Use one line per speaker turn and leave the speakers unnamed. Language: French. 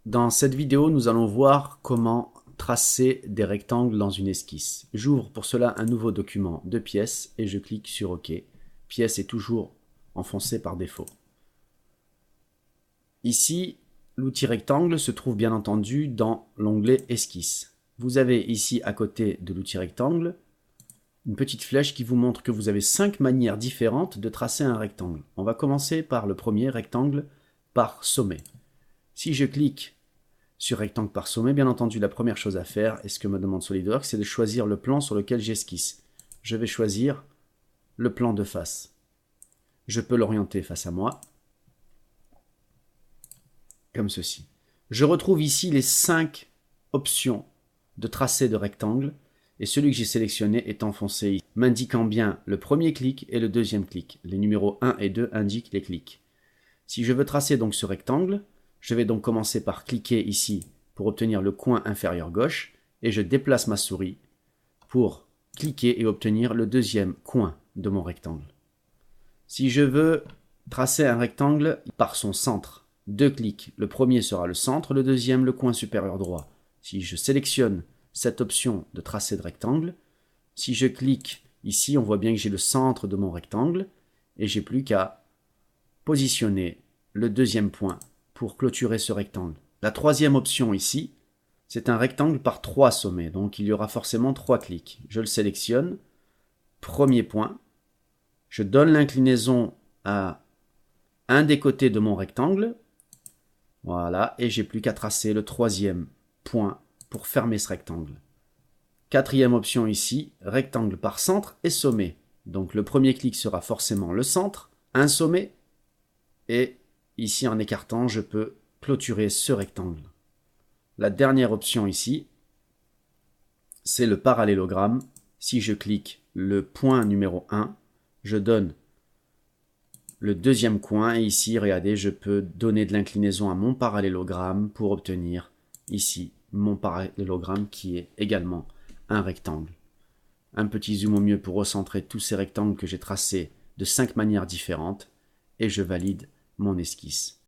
Dans cette vidéo, nous allons voir comment tracer des rectangles dans une esquisse. J'ouvre pour cela un nouveau document de pièces et je clique sur OK. Pièce est toujours enfoncée par défaut. Ici, l'outil rectangle se trouve bien entendu dans l'onglet Esquisse. Vous avez ici à côté de l'outil rectangle une petite flèche qui vous montre que vous avez 5 manières différentes de tracer un rectangle. On va commencer par le premier rectangle par sommet. Si je clique sur rectangle par sommet, bien entendu, la première chose à faire, et ce que me demande SolidWorks, c'est de choisir le plan sur lequel j'esquisse. Je vais choisir le plan de face. Je peux l'orienter face à moi, comme ceci. Je retrouve ici les 5 options de tracé de rectangle, et celui que j'ai sélectionné est enfoncé ici, m'indiquant bien le premier clic et le deuxième clic. Les numéros 1 et 2 indiquent les clics. Si je veux tracer donc ce rectangle, je vais donc commencer par cliquer ici pour obtenir le coin inférieur gauche et je déplace ma souris pour cliquer et obtenir le deuxième coin de mon rectangle. Si je veux tracer un rectangle par son centre, 2 clics, le premier sera le centre, le deuxième le coin supérieur droit. Si je sélectionne cette option de tracer de rectangle, si je clique ici, on voit bien que j'ai le centre de mon rectangle et j'ai plus qu'à positionner le deuxième point pour clôturer ce rectangle. La troisième option ici, c'est un rectangle par 3 sommets, donc il y aura forcément 3 clics. Je le sélectionne, premier point, je donne l'inclinaison à un des côtés de mon rectangle, voilà, et j'ai plus qu'à tracer le troisième point pour fermer ce rectangle. Quatrième option ici, rectangle par centre et sommet. Donc le premier clic sera forcément le centre, un sommet, et ici en écartant, je peux clôturer ce rectangle. La dernière option ici, c'est le parallélogramme. Si je clique le point numéro 1, je donne le deuxième coin et ici, regardez, je peux donner de l'inclinaison à mon parallélogramme pour obtenir ici mon parallélogramme qui est également un rectangle. Un petit zoom au mieux pour recentrer tous ces rectangles que j'ai tracés de 5 manières différentes et je valide mon esquisse.